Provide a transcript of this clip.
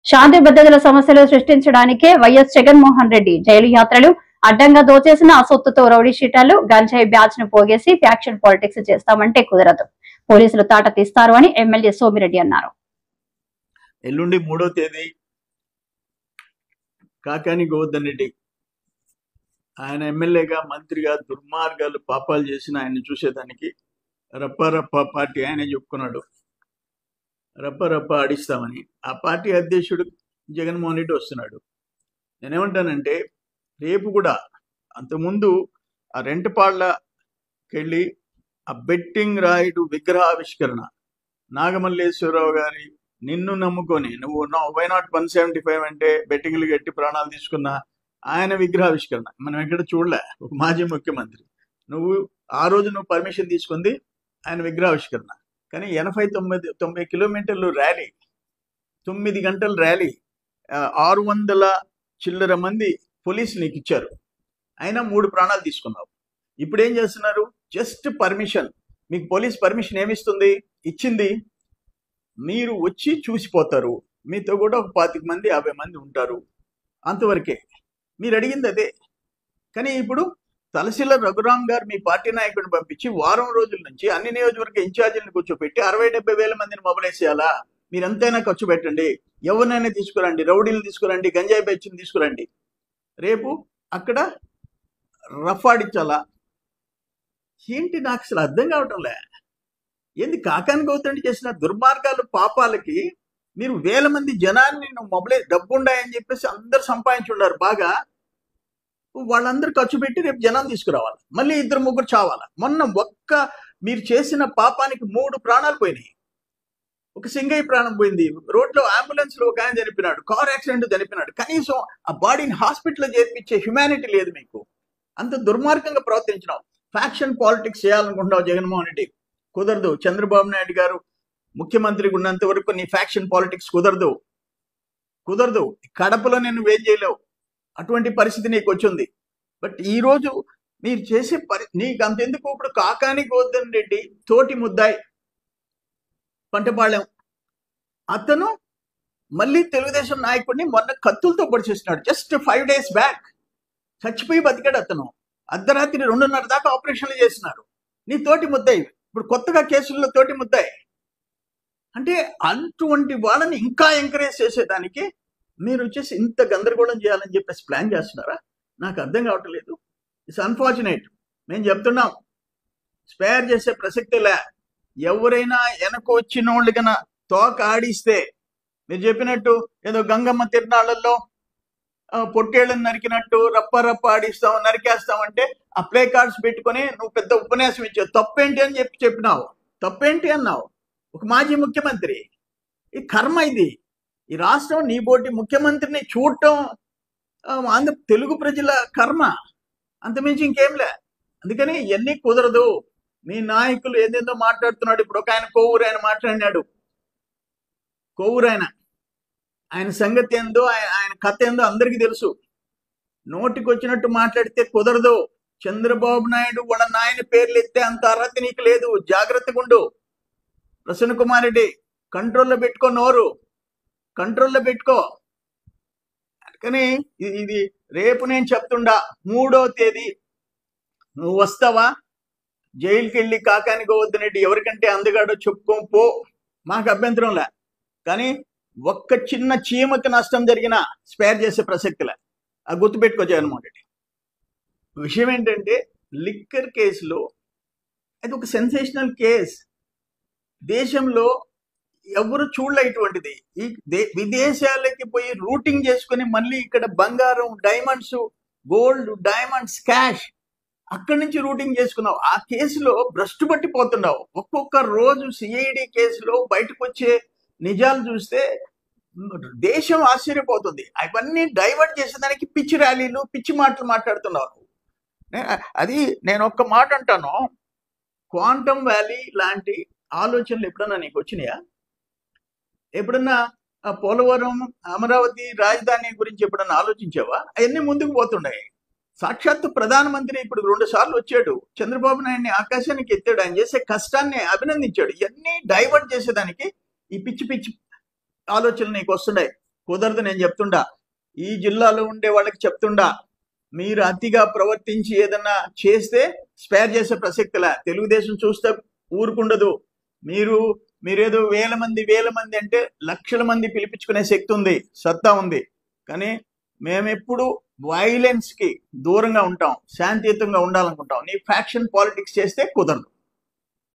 శాంతి భద్రతల సమస్యలు సృష్టించడానికే YS Jaganmohan Reddy jail యాత్రలు, అడ్డంగా దోచేసిన సొత్తుతో రౌడీ షీటాలు, గంజాయి బ్యాచ్ ను పోగేసి ఫ్యాక్షన్ పాలిటిక్స్ చేస్తామంటే కుదరదు. పోలీసులు తాట తీస్తారు అని ఎమ్మెల్యే సోమిరెడ్డి అన్నారు. ఎల్లుండి 3వ తేదీ కాకాని గోవర్ధన్ రెడ్డి ఆయన ఎమ్మెల్యేగా, మంత్రిగా దుర్మార్గాలు పాపాలు చేసిన ఆయన చూసేదానికి రప్ప పార్టీ ఆయనే చెప్పుకున్నాడు. రప్ప ఆడిస్తామని ఆ పార్టీ అధ్యక్షుడు జగన్మోహన్ రెడ్డి వస్తున్నాడు. నేనేమంటానంటే రేపు కూడా అంతకుముందు ఆ రెంటపాళ్ళకెళ్ళి ఆ బెట్టింగ్ రాయుడు విగ్రహావిష్కరణ, నాగమల్లేశ్వరరావు గారి నిన్ను నమ్ముకొని నువ్వు వైనాట్ 175 అంటే బెట్టింగ్లు కట్టి ప్రాణాలు తీసుకున్న ఆయన విగ్రహావిష్కరణ మనం ఎక్కడ చూడలే. ఒక మాజీ ముఖ్యమంత్రి నువ్వు ఆ రోజు పర్మిషన్ తీసుకుంది ఆయన విగ్రహావిష్కరణ. కానీ 80-90 కిలోమీటర్లు ర్యాలీ, 9 గంటల ర్యాలీ, 600 చిల్లర మంది పోలీసులు నీకు ఇచ్చారు, అయినా 3 ప్రాణాలు తీసుకున్నావు. ఇప్పుడు ఏం చేస్తున్నారు? Just permission. మీకు పోలీస్ పర్మిషన్ ఏమిస్తుంది? ఇచ్చింది మీరు వచ్చి చూసిపోతారు, మీతో కూడా ఒక 25 మంది 50 మంది ఉంటారు, అంతవరకే. మీరు అడిగింది అదే. కానీ ఇప్పుడు తలశీల రఘురాం గారు మీ పార్టీ నాయకుడిని పంపించి వారం రోజుల నుంచి అన్ని నియోజకవర్గ ఇన్ఛార్జీలను కూర్చోపెట్టి 60-70 వేల మందిని మొబైలైజ్ చేయాలా? మీరు ఎంతైనా ఖర్చు పెట్టండి, ఎవరినైనా తీసుకురండి, రౌడీలు తీసుకురండి, గంజాయి బ్యాచ్ని తీసుకురండి, రేపు అక్కడ రఫాడించాలా? ఏంటి నాకు అసలు అర్థం కావటంలే. ఏంది కాకాని గౌతమ్ చేసిన దుర్మార్గాలు పాపాలకి మీరు వేల మంది జనాన్ని మొబైల్ డబ్బుండాయని చెప్పేసి అందరు సంపాదించున్నారు బాగా, వాళ్ళందరూ ఖర్చు పెట్టి రేపు జనం తీసుకురావాలి, మళ్ళీ 2-3 చావాలా? మొన్న మీరు చేసిన పాపానికి 3 ప్రాణాలు పోయినాయి. ఒక సింగయ్య ప్రాణం పోయింది, రోడ్లో అంబులెన్స్ లో ఒక ఆయన చనిపోయినాడు, కార్ యాక్సిడెంట్ చనిపోయినాడు. కనీసం ఆ బాడీని హాస్పిటల్లో చేర్పించే హ్యుమానిటీ లేదు మీకు. అంత దుర్మార్గంగా ప్రవర్తించినావు. ఫ్యాక్షన్ పాలిటిక్స్ చేయాలనుకుంటున్నావు జగన్మోహన్ రెడ్డి, కుదరదు. చంద్రబాబు నాయుడు గారు ముఖ్యమంత్రిగా ఉన్నంత వరకు నీ ఫ్యాక్షన్ పాలిటిక్స్ కుదరదు. కడపలో నేను వేం చేయలేవు, అటువంటి పరిస్థితి నీకు వచ్చింది. బట్ ఈరోజు మీరు చేసే నీకు అంతెందుకు, ఇప్పుడు కాకాని గోవర్ధన్ రెడ్డి తోటి ముద్దాయి పంటపాళెం అతను మళ్ళీ తెలుగుదేశం నాయకుడిని మొన్న కత్తులతో పొడిచేస్తున్నాడు. జస్ట్ 5 days బ్యాక్ చచ్చిపోయి బతికాడు అతను. అర్ధరాత్రి 2:30 దాకా ఆపరేషన్లు చేసినారు. నీ తోటి ముద్దాయి ఇప్పుడు కొత్తగా కేసుల్లో తోటి ముద్దాయి అంటే, అటువంటి వాళ్ళని ఇంకా ఎంకరేజ్ చేసేదానికి మీరు వచ్చేసి ఇంత గందరగోళం చేయాలని చెప్పేసి ప్లాన్ చేస్తున్నారా? నాకు అర్థం కావట్లేదు. It's unfortunate. మేము చెప్తున్నాం, స్పేర్ చేసే ప్రసక్తిలే. ఎవరైనా వెనక వచ్చిన వాళ్ళు కన్నా తోక ఆడిస్తే, మీరు చెప్పినట్టు ఏదో గంగమ్మ తిరునాళ్ళల్లో పొట్టేళ్ళని నరికినట్టు రప్ప ఆడిస్తాం, నరికేస్తామంటే ఆ ప్లే కార్డ్స్ పెట్టుకొని నువ్వు పెద్ద ఉపన్యాసం ఇచ్చావు. తప్పేంటి అని చెప్పినావు. తప్పేంటి అన్నావు. ఒక మాజీ ముఖ్యమంత్రి. ఈ కర్మ ఇది. ఈ రాష్ట్రం నీ బోటి ముఖ్యమంత్రిని చూడటం ఆంధ్ర తెలుగు ప్రజల కర్మ, అంతమించి ఇంకేంలే. అందుకని ఇవన్నీ కుదరదు. మీ నాయకులు ఏదేందో మాట్లాడుతున్నాడు. ఇప్పుడు ఒక ఆయన కోవూరు ఆయన మాట్లాడినాడు. కోవూరు ఆయన సంగతి ఏందో, ఆయన కథ ఏందో అందరికీ తెలుసు. నోటికి వచ్చినట్టు మాట్లాడితే కుదరదు. చంద్రబాబు నాయుడు వాళ్ళ నాయన పేర్లు ఎత్తే అంత అర్హత నీకు లేదు. జాగ్రత్తగా ఉండు. ప్రసన్న కుమార్ రెడ్డి కంట్రోల్లో పెట్టుకో, నోరు కంట్రోల్లో పెట్టుకో. అందుకని ఇది రేపు నేను చెప్తుండా 3వ తేదీ నువ్వు వస్తావా? జైలుకి వెళ్ళి కాకాని గోవర్ధన్ రెడ్డి ఎవరికంటే అందగాడో చెప్పుకోపో, మాకు అభ్యంతరంలే. కానీ ఒక్క చిన్న చీమకి నష్టం జరిగినా స్పేర్ చేసే ప్రసక్తిలే. అది గుర్తుపెట్టుకో జగన్మోహన్ రెడ్డి. విషయం ఏంటంటే, లిక్కర్ కేసులో అది ఒక సెన్సేషనల్ కేస్. దేశంలో ఎవరు చూడలే ఇటువంటిది. ఈ విదేశాలకి పోయి రూటింగ్ చేసుకుని మళ్ళీ ఇక్కడ బంగారం, డైమండ్స్, గోల్డ్, డైమండ్స్, క్యాష్ అక్కడి నుంచి రూటింగ్ చేసుకున్నావు. ఆ కేసులో భ్రష్టు పట్టిపోతున్నావు. ఒక్కొక్క రోజు సిఐడి కేసులో బయటకు వచ్చే నిజాలు చూస్తే దేశం ఆశ్చర్యపోతుంది. అవన్నీ డైవర్ట్ చేసేదానికి పిచ్చి ర్యాలీలు, పిచ్చి మాటలు మాట్లాడుతున్నారు. అది నేను ఒక్క మాట అంటాను, క్వాంటమ్ వ్యాలీ లాంటి ఆలోచనలు ఎప్పుడన్నా నీకు వచ్చినాయా? ఎప్పుడన్నా పోలవరం, అమరావతి రాజధాని గురించి ఎప్పుడన్నా ఆలోచించావా? అవన్నీ ముందుకు పోతున్నాయి. సాక్షాత్తు ప్రధానమంత్రి ఇప్పుడు 2 సార్లు వచ్చాడు, చంద్రబాబు నాయుడిని ఆకాశానికి ఎత్తాడు, ఆయన చేసే కష్టాన్ని అభినందించాడు. ఇవన్నీ డైవర్ట్ చేసేదానికి ఈ పిచ్చి పిచ్చి ఆలోచనలు నీకు వస్తున్నాయి. కుదరదు. నేను చెప్తుండా, ఈ జిల్లాలో ఉండే వాళ్ళకి చెప్తుండా, మీరు అతిగా ప్రవర్తించి ఏదన్నా చేస్తే స్పేర్ చేసే ప్రసక్తిలా. తెలుగుదేశం చూస్తే ఊరుకుండదు. మీరేదో వేల మంది అంటే లక్షల మంది పిలిపించుకునే శక్తి ఉంది, సత్తా ఉంది. కానీ మేమెప్పుడు వైలెన్స్ కి దూరంగా ఉంటాం, శాంతియుతంగా ఉండాలనుకుంటాం. నీ ఫ్యాక్షన్ పాలిటిక్స్ చేస్తే కుదరదు.